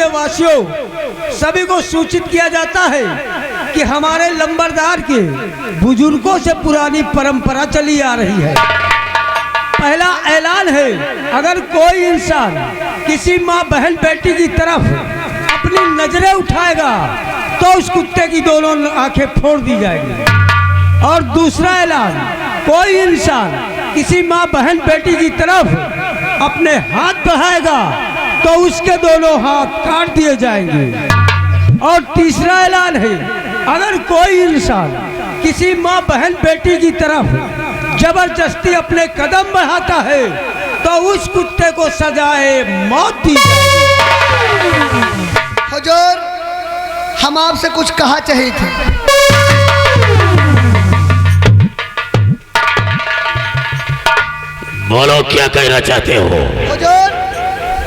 वासियों सभी को सूचित किया जाता है कि हमारे लंबरदार के बुजुर्गों से पुरानी परंपरा चली आ रही है। पहला ऐलान है, अगर कोई इंसान किसी माँ बहन बेटी की तरफ अपनी नजरें उठाएगा तो उस कुत्ते की दोनों आंखें फोड़ दी जाएगी। और दूसरा ऐलान, कोई इंसान किसी माँ बहन बेटी की तरफ अपने हाथ बढ़ाएगा तो उसके दोनों हाथ काट दिए जाएंगे। और तीसरा ऐलान है, अगर कोई इंसान किसी माँ बहन बेटी की तरफ जबरदस्ती अपने कदम बढ़ाता है तो उस कुत्ते को सजाए मौत दी जाएगी। हुजूर, हम आपसे कुछ कहा चाहिए थे। बोलो, क्या कहना चाहते हो? हुजूर,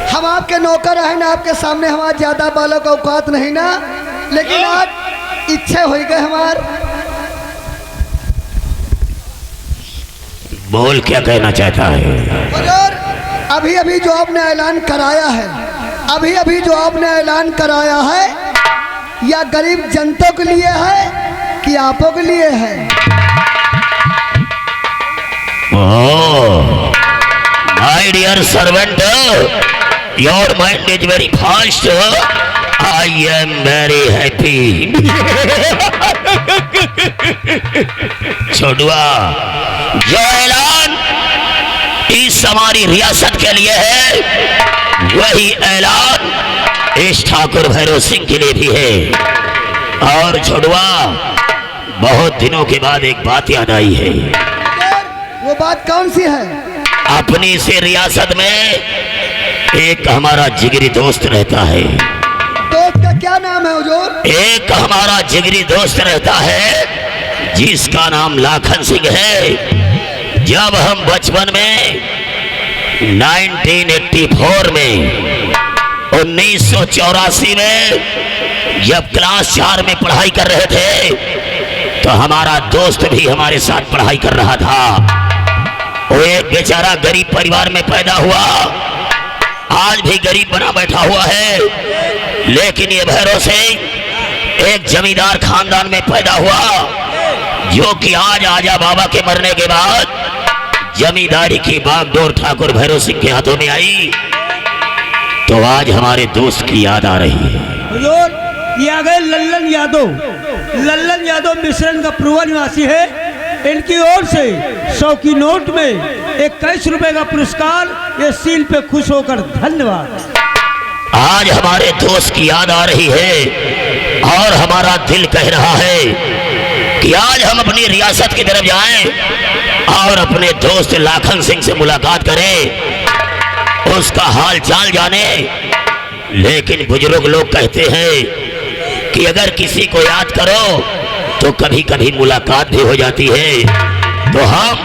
हम आपके नौकर हैं ना, आपके सामने हमारा ज्यादा बालों का औकात नहीं ना, लेकिन आज इच्छा हो गए हमार। बोल, क्या कहना चाहता है? हुजूर, अभी अभी जो आपने ऐलान कराया है, अभी अभी जो आपने ऐलान कराया है, या गरीब जनता के लिए है कि आपों के लिए है? Oh, my dear servant, your mind is very fast. I am very happy. छोटुआ, जो ऐलान इस हमारी रियासत के लिए है वही ऐलान इस ठाकुर भैरव सिंह के लिए भी है। और छोटुआ, बहुत दिनों के बाद एक बात याद आई है। वो बात कौन सी है? अपनी से रियासत में एक हमारा जिगरी दोस्त रहता है। दोस्त का क्या नाम है हुजूर? एक हमारा जिगरी दोस्त रहता है जिसका नाम लाखन सिंह है। जब हम बचपन में 1984 में 1984 में जब क्लास 4 में पढ़ाई कर रहे थे तो हमारा दोस्त भी हमारे साथ पढ़ाई कर रहा था। वो एक बेचारा गरीब परिवार में पैदा हुआ, आज भी गरीब बना बैठा हुआ है, लेकिन ये भैरव सिंह एक जमींदार खानदान में पैदा हुआ जो कि आज आजा बाबा के मरने के बाद जमींदारी की बागडोर ठाकुर भैरव सिंह के हाथों में आई। तो आज हमारे दोस्त की याद आ रही है। हुजूर, ये आ गए लल्लन यादव। लल्लन यादव मिश्रण का पूर्व निवासी है। इनकी ओर से 100 की नोट में 21 रुपए का पुरस्कार। ये सील पे खुश होकर धन्यवाद। आज हमारे दोस्त की याद आ रही है और हमारा दिल कह रहा है कि आज हम अपनी रियासत की तरफ जाएं और अपने दोस्त लाखन सिंह से मुलाकात करें, उसका हाल चाल जाने। लेकिन बुजुर्ग लोग कहते हैं कि अगर किसी को याद करो तो कभी कभी मुलाकात भी हो जाती है। तो हम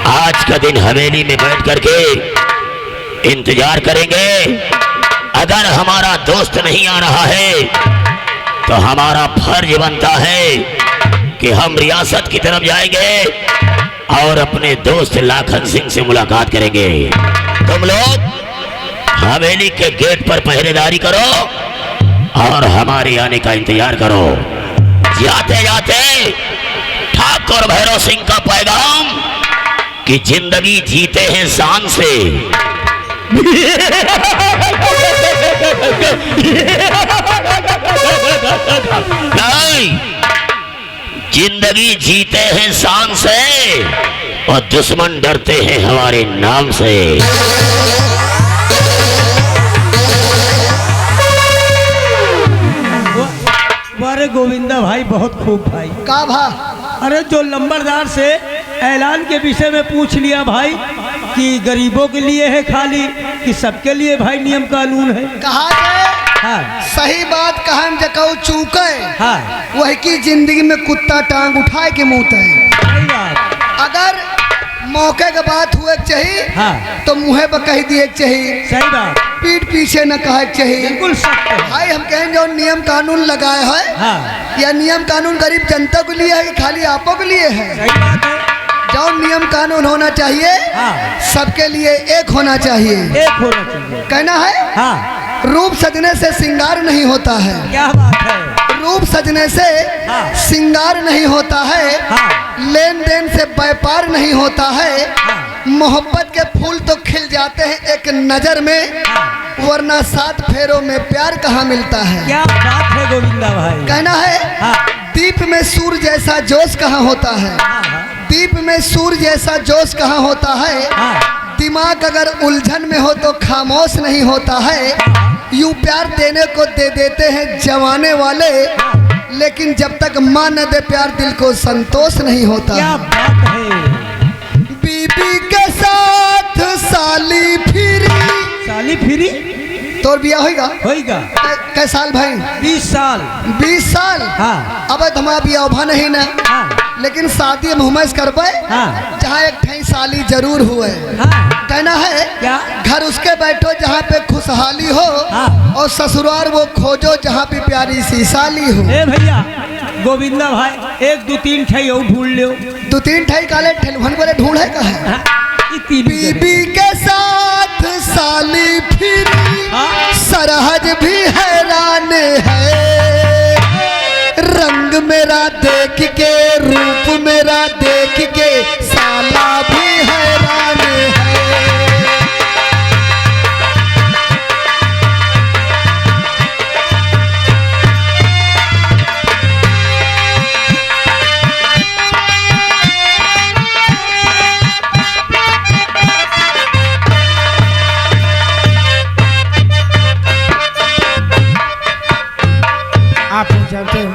आज का दिन हवेली में बैठ करके इंतजार करेंगे। अगर हमारा दोस्त नहीं आ रहा है तो हमारा फर्ज बनता है कि हम रियासत की तरफ जाएंगे और अपने दोस्त लाखन सिंह से मुलाकात करेंगे। तुम लोग हवेली के गेट पर पहरेदारी करो और हमारे आने का इंतजार करो। जाते जाते ठाकुर भैरव सिंह का पैगाम कि जिंदगी जीते हैं शान से। नहीं, जिंदगी जीते हैं शान से और दुश्मन डरते हैं हमारे नाम से। अरे गोविंदा भाई, बहुत खूब भाई। का भा? अरे जो लंबरदार से ऐलान के विषय में पूछ लिया भाई कि गरीबों के लिए है खाली कि सबके लिए भाई नियम कानून है। कहा के हाँ, सही बात कहन जकऊ चूके। हाँ, वही की जिंदगी में कुत्ता टांग उठाए के मुँह है। सही बात। अगर मौके के बात हुए चाहिए हाँ, तो मुँहे पर कह दिए चाहिए, सही बात, पीठ पीछे न कहे चाहिए। बिल्कुल सत्य है। भाई हम कहें जो नियम कानून लगाए है, हाँ, या नियम कानून गरीब जनता के लिए है कि खाली आपों के लिए है? सही बात है। जो नियम कानून होना चाहिए हाँ, सबके लिए एक होना चाहिए। एक होना चाहिए। कहना है हाँ, रूप सजने से श्रृंगार नहीं होता है। क्या बात है। रूप सजने से हाँ। श्रृंगार नहीं होता है। हाँ। लेन देन से व्यापार नहीं होता है। हाँ। मोहब्बत के फूल तो खिल जाते हैं एक नजर में, वरना 7 फेरों में प्यार कहाँ मिलता है। क्या बात है गोविंदा भाई। कहना है हाँ। दीप में सूर जैसा जोश कहाँ होता है। हाँ, हाँ। दीप में सूर जैसा जोश कहाँ होता है। हाँ। दिमाग अगर उलझन में हो तो खामोश नहीं होता है। यूं प्यार देने को दे देते हैं जवाने वाले, लेकिन जब तक माँ न दे प्यार दिल को संतोष नहीं होता। क्या बात है। बीबी के साथ साली फिरी। साली फिरी तोर बिया होगा होएगा। कै साल भाई? 20 साल। 20 साल। हाँ। अब तुम्हारा बिया उभा नहीं ना। हाँ। लेकिन शादी में हुमस करबे। हाँ। जहाँ एक ठई साली जरूर हुए। हाँ। कहना है क्या? घर उसके बैठो जहाँ पे खुशहाली हो। हाँ। और ससुराल वो खोजो जहाँ पे प्यारी सी साली हो। ए भैया गोविंदा भाई 1 2 3 ठई और ढूंढ लो। 2-3 ठई काले ठेलवन बोले ढूंढ है कहा। हाँ, ये तीन बीबी के साथ साली फिरी। हाँ। सरहज भी हैरान है। रंग मेरा देख के रूप मेरा देख के साला भी हैरान है। आप जानते हो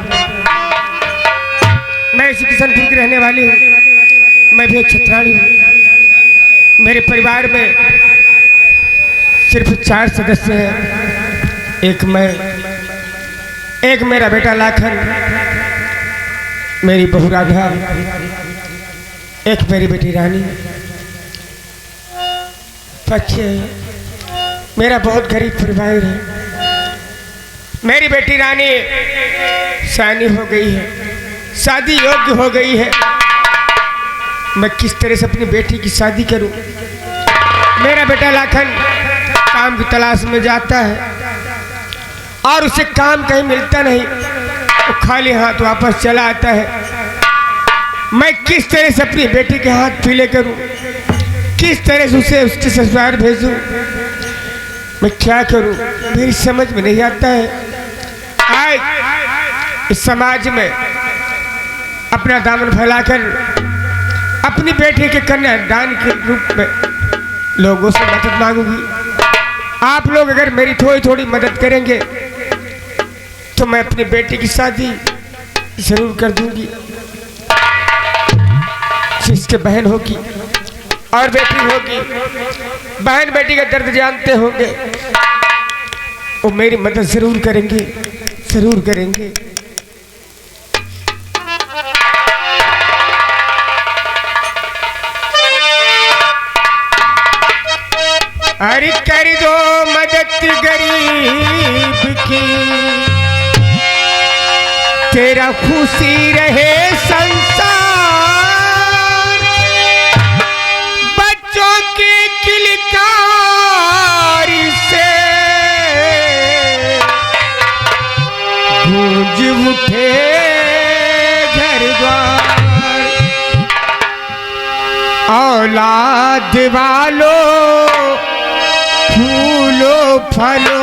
मैं इसी किशनपुर की रहने वाली हूँ। मैं भी एक छत्राणी हूँ। मेरे परिवार में सिर्फ 4 सदस्य हैं। एक मैं, एक मेरा बेटा लाखन, मेरी बहू राधा, एक मेरी बेटी रानी। बच्चे हैं। मेरा बहुत गरीब परिवार है। मेरी बेटी रानी शादी हो गई है, शादी योग्य हो गई है। मैं किस तरह से अपनी बेटी की शादी करूं? मेरा बेटा लाखन काम की तलाश में जाता है और उसे काम कहीं मिलता नहीं, वो खाली हाथ वापस चला आता है। मैं किस तरह से अपनी बेटी के हाथ पीले करूं? किस तरह से उसे उसके ससुराल भेजूं? मैं क्या करूं? मेरी समझ में नहीं आता है। आज इस समाज में अपना दामन फैलाकर अपनी बेटी के कन्यादान के रूप में लोगों से मदद मांगूंगी। आप लोग अगर मेरी थोड़ी थोड़ी मदद करेंगे तो मैं अपनी बेटी की शादी जरूर कर दूंगी। जिसके बहन होगी और बेटी होगी, बहन बेटी का दर्द जानते होंगे, वो मेरी मदद जरूर करेंगे, जरूर करेंगे। अरे कर दो मदद गरीब की, तेरा खुशी रहे संसार। बच्चों की किलकारी से गूंज उठे घर द्वार। औलाद वालों फूलो फलो